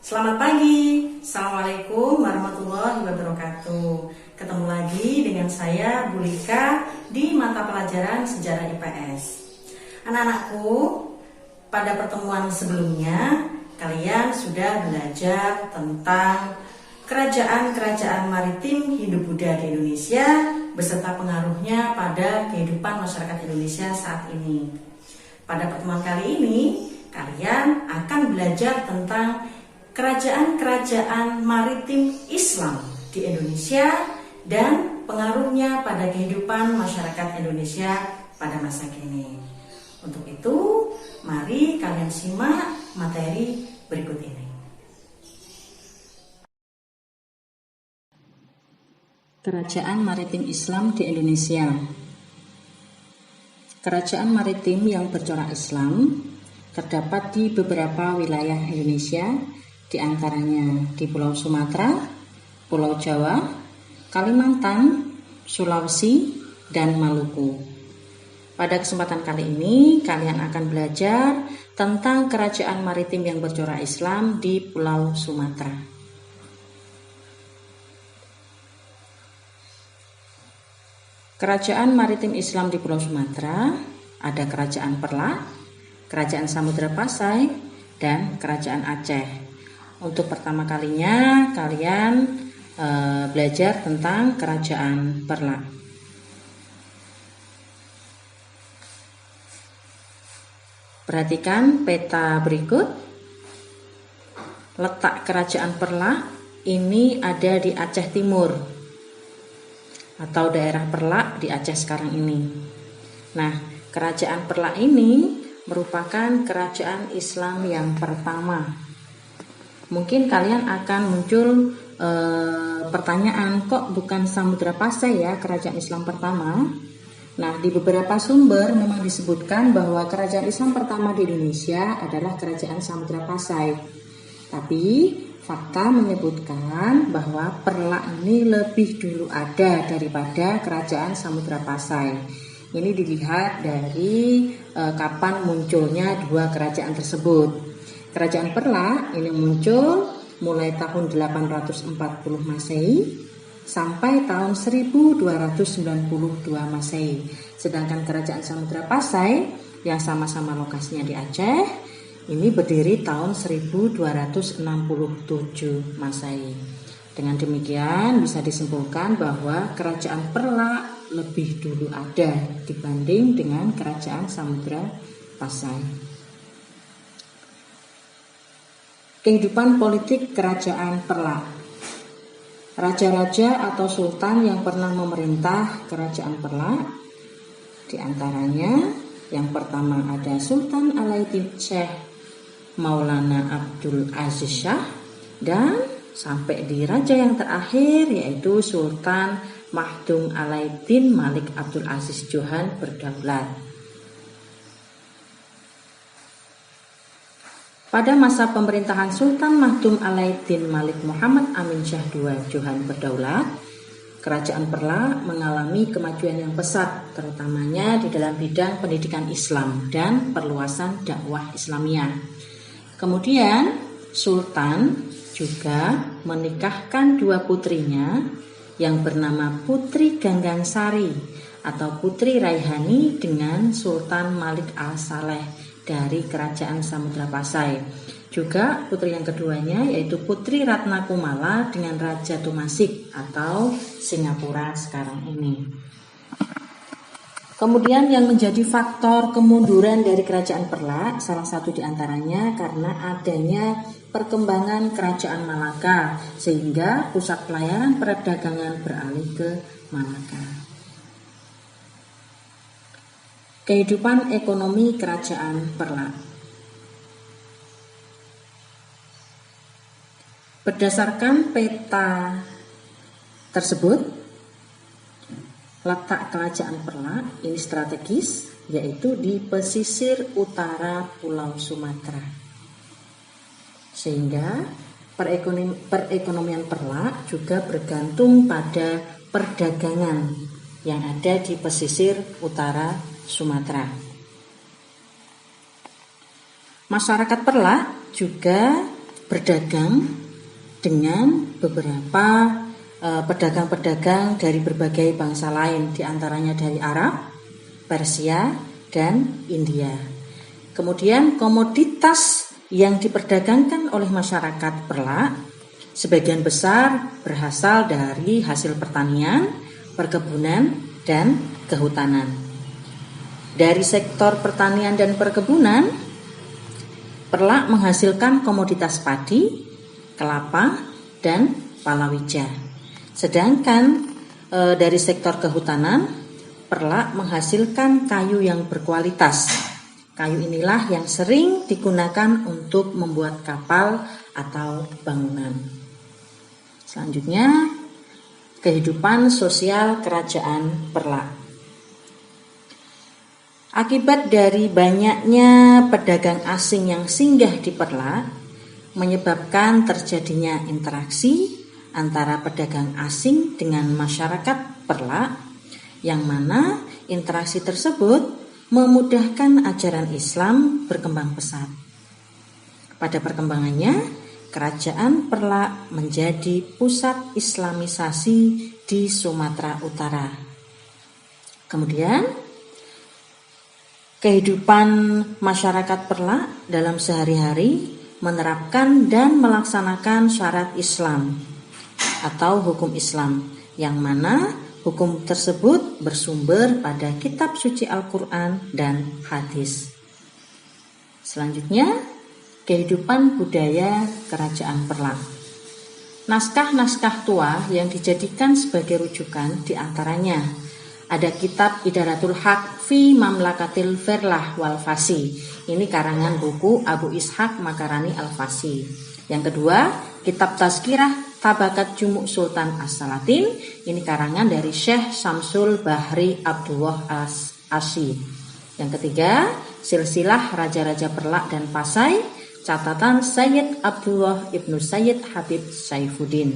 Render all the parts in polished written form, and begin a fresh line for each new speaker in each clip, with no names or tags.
Selamat pagi, Assalamualaikum warahmatullahi wabarakatuh. Ketemu lagi dengan saya, Bu Lika, di mata pelajaran Sejarah IPS. Anak-anakku, pada pertemuan sebelumnya, kalian sudah belajar tentang kerajaan-kerajaan maritim Hindu-Buddha di Indonesia beserta pengaruhnya pada kehidupan masyarakat Indonesia saat ini. Pada pertemuan kali ini, kalian akan belajar tentang kerajaan-kerajaan maritim Islam di Indonesia dan pengaruhnya pada kehidupan masyarakat Indonesia pada masa kini. Untuk itu, mari kalian simak materi berikut ini. Kerajaan maritim Islam di Indonesia. Kerajaan maritim yang bercorak Islam terdapat di beberapa wilayah Indonesia, di antaranya di Pulau Sumatera, Pulau Jawa, Kalimantan, Sulawesi, dan Maluku. Pada kesempatan kali ini, kalian akan belajar tentang kerajaan maritim yang bercorak Islam di Pulau Sumatera. Kerajaan maritim Islam di Pulau Sumatera ada Kerajaan Perlak, Kerajaan Samudra Pasai, dan Kerajaan Aceh. Untuk pertama kalinya kalian belajar tentang Kerajaan Perlak. Perhatikan peta berikut. Letak Kerajaan Perlak ini ada di Aceh Timur atau daerah Perlak di Aceh sekarang ini. Nah, Kerajaan Perlak ini merupakan kerajaan Islam yang pertama. Mungkin kalian akan muncul pertanyaan, kok bukan Samudra Pasai ya kerajaan Islam pertama? Nah, di beberapa sumber memang disebutkan bahwa kerajaan Islam pertama di Indonesia adalah kerajaan Samudra Pasai. Tapi fakta menyebutkan bahwa Perlak ini lebih dulu ada daripada kerajaan Samudra Pasai. Ini dilihat dari kapan munculnya dua kerajaan tersebut. Kerajaan Perlak ini muncul mulai tahun 840 Masehi sampai tahun 1292 Masehi. Sedangkan kerajaan Samudra Pasai yang sama-sama lokasinya di Aceh ini berdiri tahun 1267 Masehi. Dengan demikian bisa disimpulkan bahwa kerajaan Perlak lebih dulu ada dibanding dengan kerajaan Samudra Pasai. Kehidupan politik Kerajaan Perlak. Raja-raja atau sultan yang pernah memerintah Kerajaan Perlak, di antaranya yang pertama ada Sultan Alauddin Syekh Maulana Abdul Aziz Shah, dan sampai di raja yang terakhir yaitu Sultan Mahdum Alauddin Malik Abdul Aziz Johan berdaulat. Pada masa pemerintahan Sultan Mahdum Alauddin Malik Muhammad Amin Shah II Johan berdaulat, Kerajaan Perlak mengalami kemajuan yang pesat, terutamanya di dalam bidang pendidikan Islam dan perluasan dakwah Islamiyah. Kemudian Sultan juga menikahkan dua putrinya yang bernama Putri Ganggang Sari atau Putri Raihani dengan Sultan Malik Al-Saleh dari Kerajaan Samudra Pasai. Juga putri yang keduanya yaitu Putri Ratna Kumala dengan Raja Tumasik atau Singapura sekarang ini. Kemudian yang menjadi faktor kemunduran dari Kerajaan Perlak, salah satu diantaranya karena adanya perkembangan Kerajaan Malaka, sehingga pusat pelayanan perdagangan beralih ke Malaka. Kehidupan ekonomi Kerajaan Perlak. Berdasarkan peta tersebut, letak Kerajaan Perlak ini strategis, yaitu di pesisir utara Pulau Sumatera. Sehingga perekonomian Perlak juga bergantung pada perdagangan yang ada di pesisir utara Sumatera. Masyarakat Perlak juga berdagang dengan beberapa pedagang-pedagang dari berbagai bangsa lain, diantaranya dari Arab, Persia, dan India. Kemudian komoditas yang diperdagangkan oleh masyarakat Perlak sebagian besar berasal dari hasil pertanian, perkebunan, dan kehutanan. Dari sektor pertanian dan perkebunan, Perlak menghasilkan komoditas padi, kelapa, dan palawija. Sedangkan dari sektor kehutanan, Perlak menghasilkan kayu yang berkualitas. Kayu inilah yang sering digunakan untuk membuat kapal atau bangunan. Selanjutnya, kehidupan sosial kerajaan Perlak. Akibat dari banyaknya pedagang asing yang singgah di Perlak, menyebabkan terjadinya interaksi antara pedagang asing dengan masyarakat Perlak, yang mana interaksi tersebut memudahkan ajaran Islam berkembang pesat. Pada perkembangannya, kerajaan Perlak menjadi pusat Islamisasi di Sumatera Utara. Kemudian, kehidupan masyarakat Perlak dalam sehari-hari menerapkan dan melaksanakan syariat Islam atau hukum Islam, yang mana hukum tersebut bersumber pada kitab suci Al-Quran dan hadis. Selanjutnya, kehidupan budaya kerajaan Perlak. Naskah-naskah tua yang dijadikan sebagai rujukan diantaranya ada kitab Idaratul Haq fi Mamlakatil Verlah wal Fasi. Ini karangan buku Abu Ishaq Makarani Al-Fasi. Yang kedua, kitab Tazkirah Tabakat Jumuk Sultan As-Salatin. Ini karangan dari Syekh Samsul Bahri Abdullah As-Asy. Yang ketiga, Silsilah Raja-Raja Perlak dan Pasai, catatan Sayyid Abdullah Ibnu Sayyid Habib Saifuddin.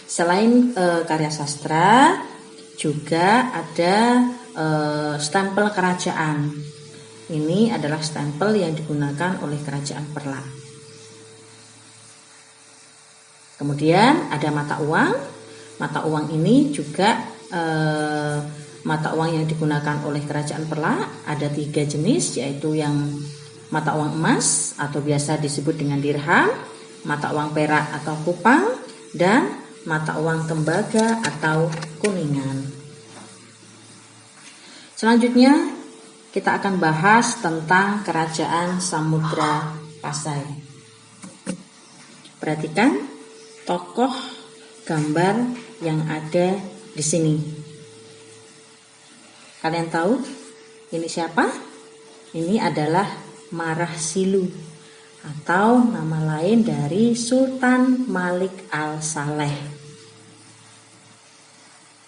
Selain karya sastra, juga ada stempel kerajaan. Ini adalah stempel yang digunakan oleh kerajaan Perlak. Kemudian ada mata uang. Mata uang ini juga mata uang yang digunakan oleh kerajaan Perlak. Ada 3 jenis, yaitu yang mata uang emas atau biasa disebut dengan dirham, mata uang perak atau kupang, dan mata uang tembaga atau kuningan. Selanjutnya kita akan bahas tentang kerajaan Samudra Pasai. Perhatikan tokoh gambar yang ada di sini. Kalian tahu ini siapa? Ini adalah Marah Silu atau nama lain dari Sultan Malik Al-Saleh.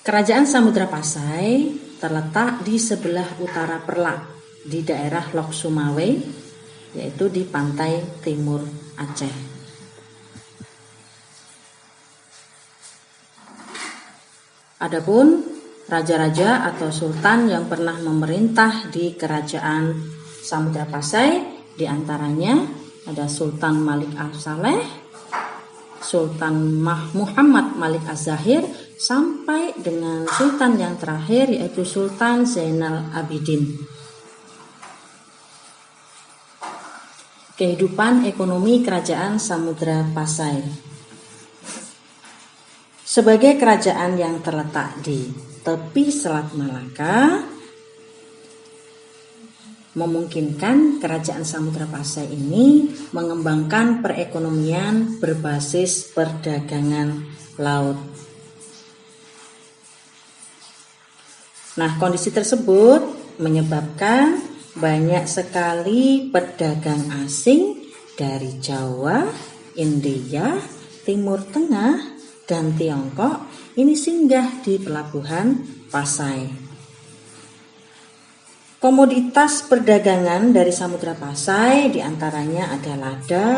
Kerajaan Samudra Pasai terletak di sebelah utara Perlak di daerah Lok Sumawe, yaitu di pantai timur Aceh. Adapun raja-raja atau sultan yang pernah memerintah di kerajaan Samudra Pasai, diantaranya ada Sultan Malik Al-Saleh, Sultan Muhammad Malik Az-Zahir, sampai dengan sultan yang terakhir yaitu Sultan Zainal Abidin. Kehidupan ekonomi kerajaan Samudra Pasai. Sebagai kerajaan yang terletak di tepi Selat Malaka, memungkinkan kerajaan Samudra Pasai ini mengembangkan perekonomian berbasis perdagangan laut. Nah, kondisi tersebut menyebabkan banyak sekali pedagang asing dari Jawa, India, Timur Tengah, dan Tiongkok ini singgah di pelabuhan Pasai. Komoditas perdagangan dari Samudra Pasai diantaranya ada lada,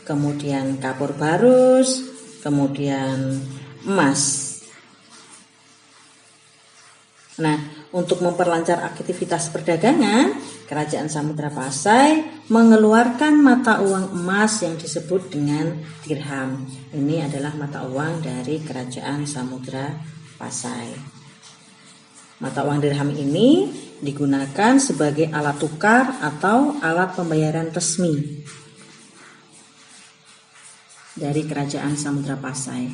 kemudian kapur barus, kemudian emas. Nah, untuk memperlancar aktivitas perdagangan, Kerajaan Samudra Pasai mengeluarkan mata uang emas yang disebut dengan dirham. Ini adalah mata uang dari Kerajaan Samudra Pasai. Mata uang dirham ini digunakan sebagai alat tukar atau alat pembayaran resmi dari Kerajaan Samudra Pasai.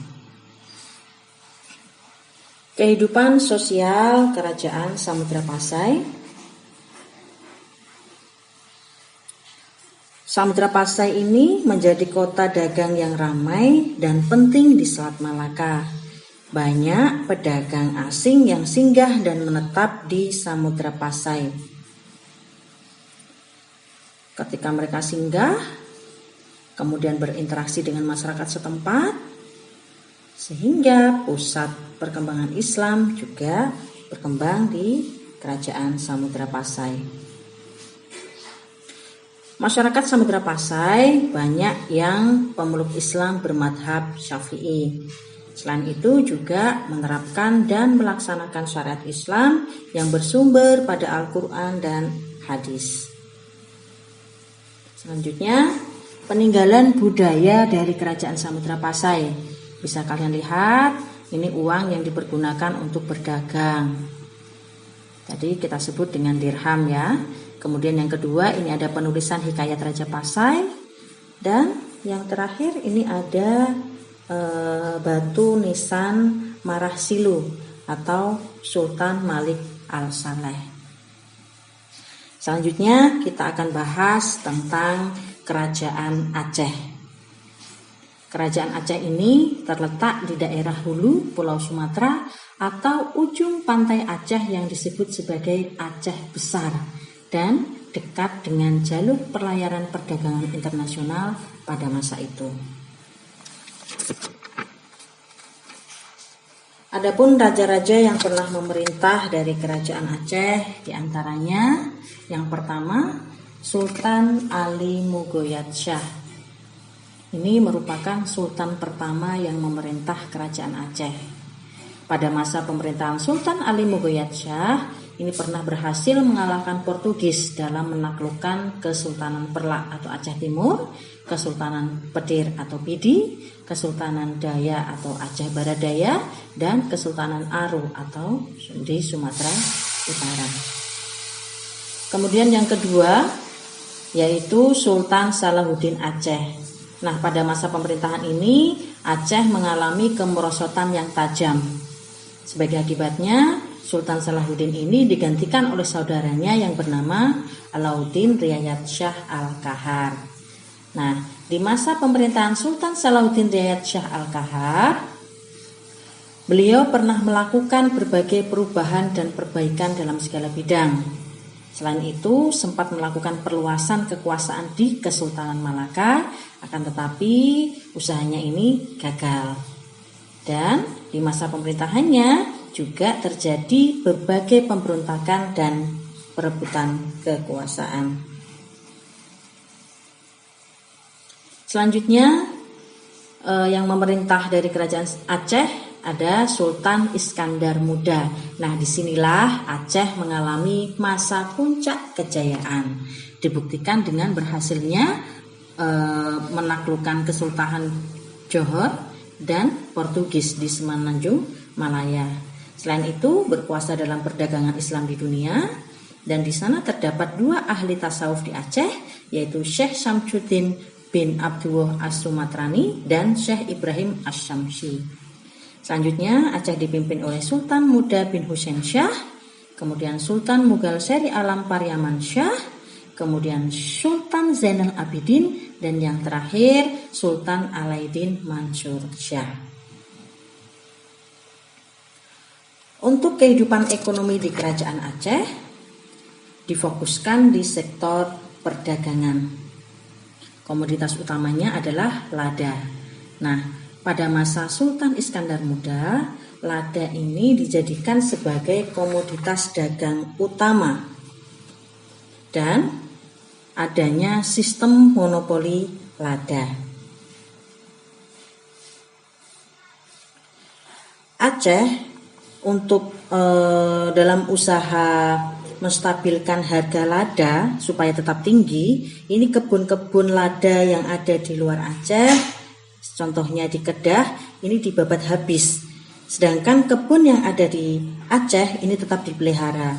Kehidupan sosial Kerajaan Samudra Pasai. Samudra Pasai ini menjadi kota dagang yang ramai dan penting di Selat Malaka. Banyak pedagang asing yang singgah dan menetap di Samudra Pasai. Ketika mereka singgah, kemudian berinteraksi dengan masyarakat setempat, sehingga pusat perkembangan Islam juga berkembang di Kerajaan Samudra Pasai. Masyarakat Samudra Pasai banyak yang pemeluk Islam bermadhab Syafi'i. Selain itu juga menerapkan dan melaksanakan syariat Islam yang bersumber pada Al-Quran dan hadis. Selanjutnya, peninggalan budaya dari Kerajaan Samudra Pasai. Bisa kalian lihat, ini uang yang dipergunakan untuk berdagang. Tadi kita sebut dengan dirham ya. Kemudian yang kedua ini ada penulisan Hikayat Raja Pasai. Dan yang terakhir ini ada batu nisan Marah Silu atau Sultan Malik Al-Saleh. Selanjutnya kita akan bahas tentang Kerajaan Aceh. Kerajaan Aceh ini terletak di daerah hulu Pulau Sumatera atau ujung pantai Aceh yang disebut sebagai Aceh Besar dan dekat dengan jalur pelayaran perdagangan internasional pada masa itu. Adapun raja-raja yang pernah memerintah dari Kerajaan Aceh, diantaranya yang pertama Sultan Ali Mugoyat Shah. Ini merupakan sultan pertama yang memerintah Kerajaan Aceh. Pada masa pemerintahan Sultan Ali Mugoyat Shah, ini pernah berhasil mengalahkan Portugis dalam menaklukkan Kesultanan Perlak atau Aceh Timur, Kesultanan Petir atau Pidi, Kesultanan Daya atau Aceh Barat Daya, dan Kesultanan Aru atau di Sumatera Utara. Kemudian yang kedua yaitu Sultan Salahuddin Aceh. Nah, pada masa pemerintahan ini Aceh mengalami kemerosotan yang tajam. Sebagai akibatnya, Sultan Salahuddin ini digantikan oleh saudaranya yang bernama Alauddin Riayat Shah Al-Kahar. Nah, di masa pemerintahan Sultan Salahuddin Riayat Shah Al-Kahar, beliau pernah melakukan berbagai perubahan dan perbaikan dalam segala bidang. Selain itu, sempat melakukan perluasan kekuasaan di Kesultanan Malaka, akan tetapi usahanya ini gagal. Dan di masa pemerintahannya juga terjadi berbagai pemberontakan dan perebutan kekuasaan. Selanjutnya yang memerintah dari Kerajaan Aceh ada Sultan Iskandar Muda. Nah, disinilah Aceh mengalami masa puncak kejayaan. Dibuktikan dengan berhasilnya menaklukkan Kesultanan Johor dan Portugis di Semenanjung Malaya. Selain itu, berkuasa dalam perdagangan Islam di dunia, dan di sana terdapat dua ahli tasawuf di Aceh, yaitu Syekh Syamsuddin bin Abdullah As-Sumatrani dan Syekh Ibrahim Asy-Syamsi. Selanjutnya, Aceh dipimpin oleh Sultan Muda bin Husain Shah, kemudian Sultan Mughal Seri Alam Pariaman Shah, kemudian Sultan Zainal Abidin, dan yang terakhir Sultan Alaiddin Mansur Shah. Untuk kehidupan ekonomi di Kerajaan Aceh difokuskan di sektor perdagangan. Komoditas utamanya adalah lada. Nah, pada masa Sultan Iskandar Muda, lada ini dijadikan sebagai komoditas dagang utama dan adanya sistem monopoli lada. Aceh untuk dalam usaha menstabilkan harga lada supaya tetap tinggi, ini kebun-kebun lada yang ada di luar Aceh, contohnya di Kedah, ini dibabat habis. Sedangkan kebun yang ada di Aceh ini tetap dipelihara.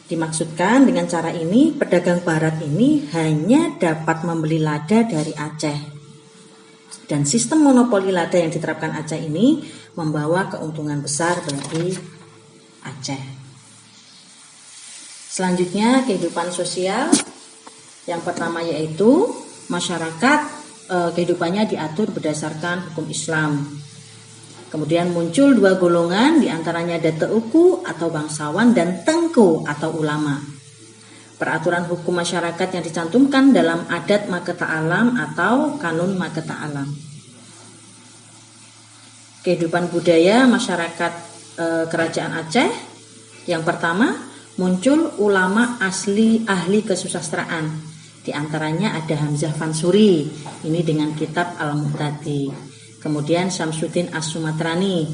Dimaksudkan dengan cara ini, pedagang barat ini hanya dapat membeli lada dari Aceh. Dan sistem monopoli lada yang diterapkan Aceh ini membawa keuntungan besar bagi Aceh. Selanjutnya kehidupan sosial. Yang pertama yaitu masyarakat kehidupannya diatur berdasarkan hukum Islam. Kemudian muncul dua golongan, diantaranya Dateuku atau bangsawan dan Tengku atau ulama. Peraturan hukum masyarakat yang dicantumkan dalam adat Maketa Alam atau kanun Maketa Alam. Kehidupan budaya masyarakat kerajaan Aceh. Yang pertama, muncul ulama ahli kesusastraan. Di antaranya ada Hamzah Fansuri, ini dengan kitab Al-Muhtadi. Kemudian Syamsuddin As-Sumatrani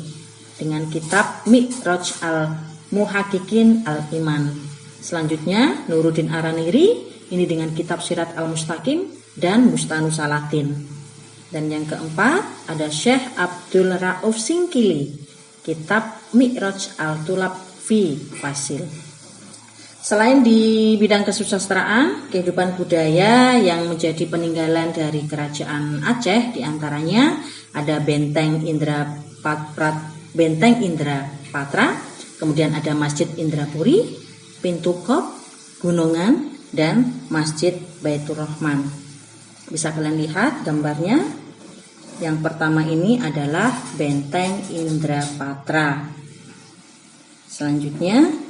dengan kitab Mi'raj Al-Muhaqiqin Al-Iman. Selanjutnya Nuruddin Araniri, ini dengan kitab Sirat Al-Mustaqim dan Mustanusalatin. Dan yang keempat ada Syekh Abdul Rauf Singkili, kitab Mi'raj Al-Tulab fi Fasil. Selain di bidang kesusastraan, kehidupan budaya yang menjadi peninggalan dari kerajaan Aceh diantaranya ada Benteng Indra Patra, kemudian ada Masjid Indrapuri, Pintu Kop, Gunungan, dan Masjid Baitur Rahman. Bisa kalian lihat gambarnya. Yang pertama ini adalah Benteng Indra Patra. Selanjutnya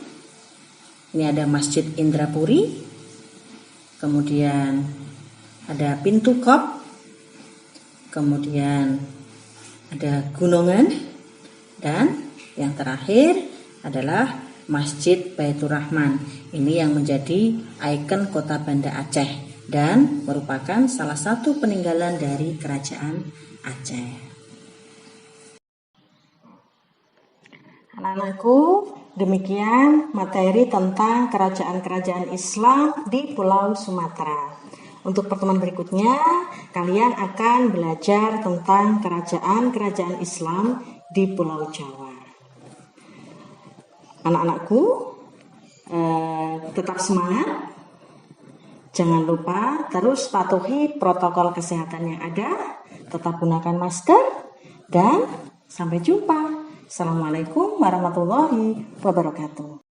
ini ada Masjid Indrapuri, kemudian ada Pintu Kop, kemudian ada Gunungan, dan yang terakhir adalah Masjid Baitur Rahman. Ini yang menjadi ikon kota Banda Aceh dan merupakan salah satu peninggalan dari kerajaan Aceh. Anak-anakku, demikian materi tentang kerajaan-kerajaan Islam di Pulau Sumatera. Untuk pertemuan berikutnya, kalian akan belajar tentang kerajaan-kerajaan Islam di Pulau Jawa. Anak-anakku, tetap semangat. Jangan lupa terus patuhi protokol kesehatan yang ada. Tetap gunakan masker dan sampai jumpa. Assalamualaikum warahmatullahi wabarakatuh.